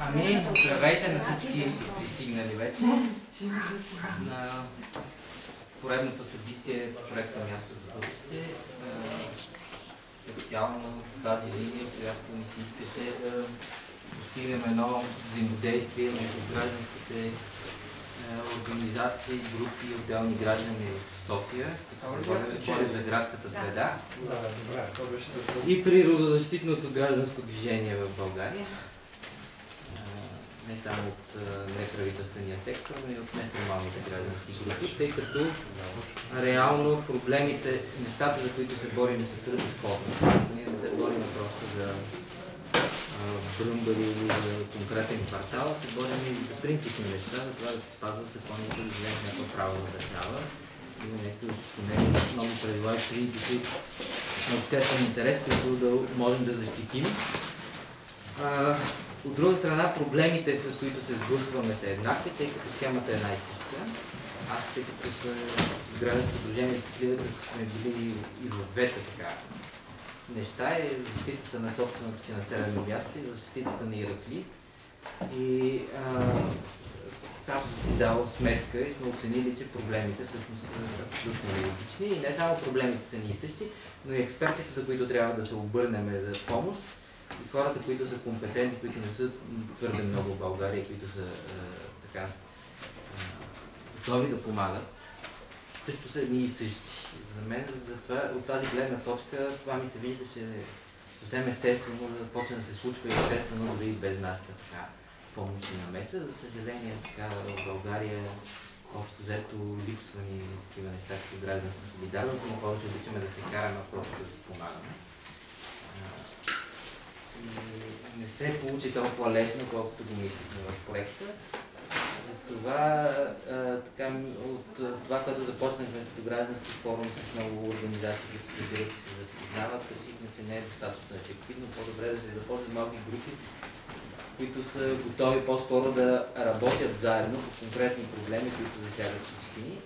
Здравейте на всички пристигнали вече на поредното събитие по проекта Място за бъдеще. Специално тази линия, която ни се искаше да постигнем едно взаимодействие между гражданските организации, групи и отделни граждани в София, които се борят за градската среда и природозащитното гражданско движение в България. Не само от неправителствения сектор, но и от неформалните граждански групи, тъй като реално проблемите, нещата, за които се борим, са твърде сходни. Ние не се борим просто за бръмбари или за конкретен квартал, се борим и за принципни неща, за това да се спазват законите, да живеем в някаква правова държава. Има някакви основни правила и принципи на обществен интерес, които да можем да защитим. От друга страна, проблемите, с които се сблъскваме, са еднакви, тъй като схемата е една и съща. Аз, тъй като с гражданското движение сме били и в двете така неща, и защитата на собственото си населено място, и защитата на Иракли. И сам съм си дал сметка и сме оценили, че проблемите всъщност са абсолютно логични. И не само проблемите са ни и същи, но и експертите, за които трябва да се обърнем за помощ, и хората, които са компетентни, които не са твърде много в България, които са така готови да помагат, също са едни и същи. За мен, от тази гледна точка, това ми се виждаше съвсем естествено да почне да се случва и естествено дори и без нашата така помощ и намеса. За съжаление, така в България общо взето липсва ни такива неща, като гражданска солидарност, но повече обичаме да се караме, отколкото да се помагаме. Не се получи толкова лесно, колкото го мислихме в проекта. Затова, от това, което започнахме като граждански форум с много организации, които се събират и се запознават, решихме, че не е достатъчно ефективно. По-добре да се започнат малки групи, които са готови по-скоро да работят заедно по конкретни проблеми, които засягат всички ни,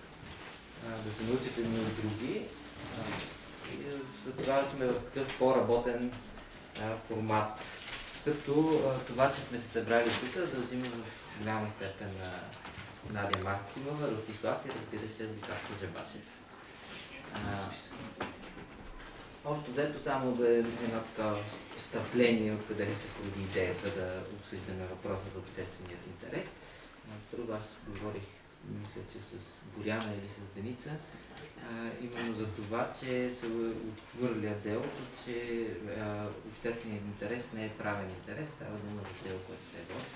да се научат едни от други. И затова сме в такъв по-работен формат. Като това, че сме се събрали тук, дължим в голяма степен на Надя Максимова, Ростислав и разбира се Дикарко Жабашев. Общо взето само да е едно такова встъпление, откъде се появи идеята да обсъждаме въпроса за общественият интерес. Първо аз говорих, мисля, че с Боряна или с Деница, именно за това, че се отхвърля делото, че общественият интерес не е правен интерес, става дума за дело, което се е води.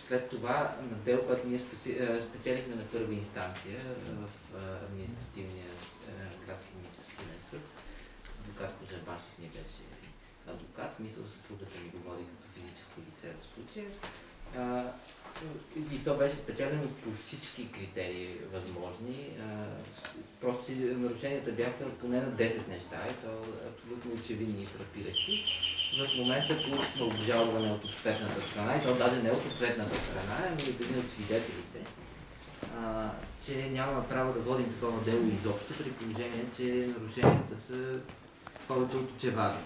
След това на дело, което ние спечелихме на първа инстанция в административния градски административен съд, адвокат Кожабашев ни беше адвокат, мисля, съпругата ми го води като физическо лице в случая. И то беше спечелено по всички критерии възможни. Просто нарушенията бяха поне на 10 неща и то абсолютно очевидни и фрапиращи. В момента по обжалване от ответната страна, и то даже не от ответната страна, ами от един от свидетелите, че нямаме право да водим такова дело изобщо, при положение, че нарушенията са повече от очевадни.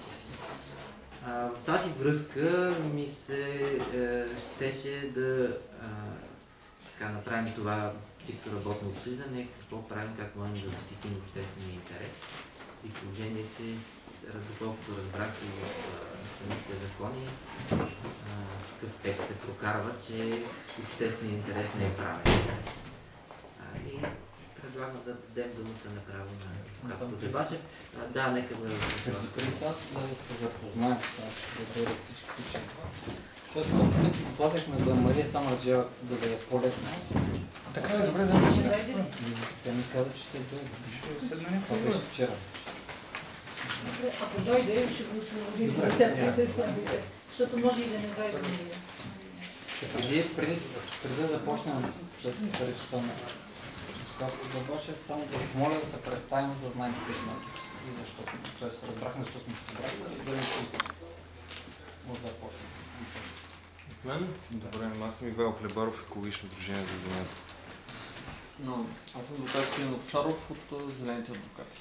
В тази връзка ми се щеше да направим това чисто работно обсъждане, какво правим, как можем да защитим обществения интерес. И положение, че доколкото разбрах и в самите закони, такъв текст се прокарва, че общественият интерес не е правен интерес. И предлагам да дадем думата направо на Капто Джабашев. Да, нека да се запознаем с всички че. Тоест, по принцип, пазихме за Мария Самарджиева, за да е по-лесно. Така е, добре, да. Тя ми каза, че ще дойде. Това беше вчера. Ако дойде, ще го установи да се протестирате, защото може и да не дойде Мария. Преди да започнем с речта на Капто Джабашев, само да моля да се представим, да знаем какви сме и защо. Тоест, разбрахме защо сме се събрали, да разберем какво. Може да почнем. От мен? Добре, аз съм Ивайло Плебаров, екологично движение за земята. Но аз съм адвокат Стоян Овчаров от Зелените адвокати.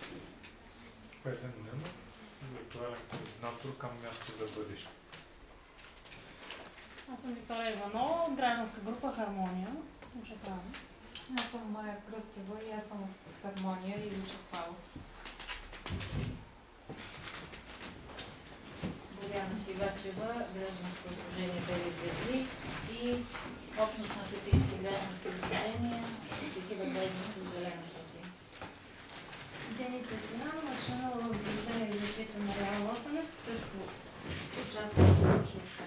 Петър Ненов, виртуален координатор към Място за бъдеще. Аз съм Виктория Иванова от гражданска група Хармония. Уча право. Аз съм Майя Кръстева и аз съм от Хармония и уча право. Боряна Шивачева, гражданско сдружение Бели звезди и общност на софийски граждански сдружения, инициатива гражданство Зелена София. Деница Тинанова, членува в Сдружение за защита на Реал Лосенец, също участва в общността.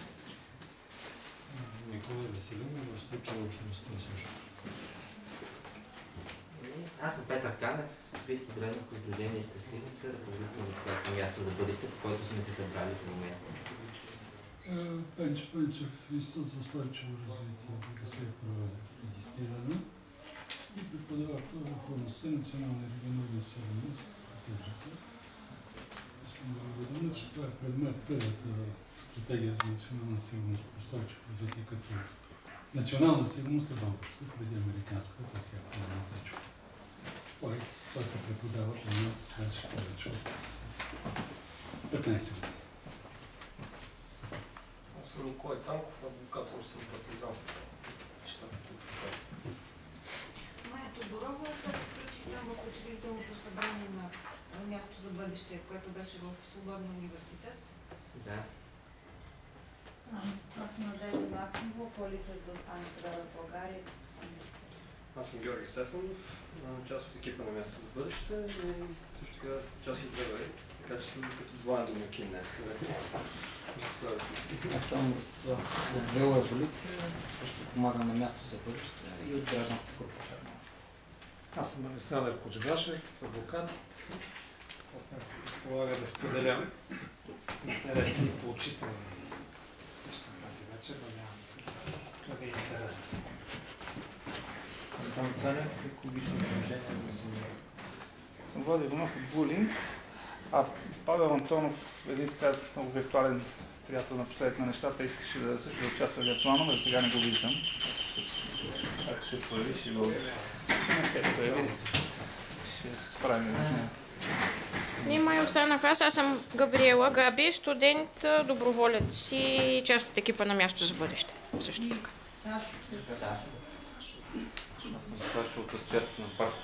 Никола Веселинов, в случая общността също. Аз съм Петър Канев, Софийско гражданско сдружение Щастливица, ръководител на място за бъдеще, по който сме се събрали в момента. Пенчо Пенчев, Институт за устойчиво развитие, да се е регистрирано и преподавател в областта национална и регионална сигурност. Искам да благодаря, че това е предмет първата стратегия за национална сигурност по устойчиво развитие, като национална сигурност е българска, преди американската, да сега познават всичко. Тоест, това се преподава при нас вече повече от 15 години. Аз съм Николай Танков, адвокат съм симпатизант. Майя Тодорова, се включих там в учредителното събрание на място за бъдеще, което беше в Свободния университет. Да. Аз съм Надежда Максимова, коалиция за да остане тогава в България. Аз съм Георги Стефанов, част от екипа на място за бъдеще и също така част от ДВР, така че съм като двоен домакин днес. Аз съм Ростислав от Вела Еволюция, също помагам на място за бъдеще и от гражданска група. Аз съм Александър Коджабашев, адвокат. От мен се предполага да споделям интересни и поучителни неща тази вечер. Надявам се да ви е интересно. Антон Цанев, екологично движение за земя. Съм Влади Иванов от Булинг, а Павел Антонов, един така много виртуален приятел напоследък на нещата, искаше да също да участва виртуално, но сега не го виждам. Ако се появи, ще го... Не се появи. Ще се справим с нея. И май останах аз съм Габриела Габи, студент, доброволец и част от екипа на място за бъдеще. Също така. Сашо, също. Аз съм Сашо от Асоциацията на парк.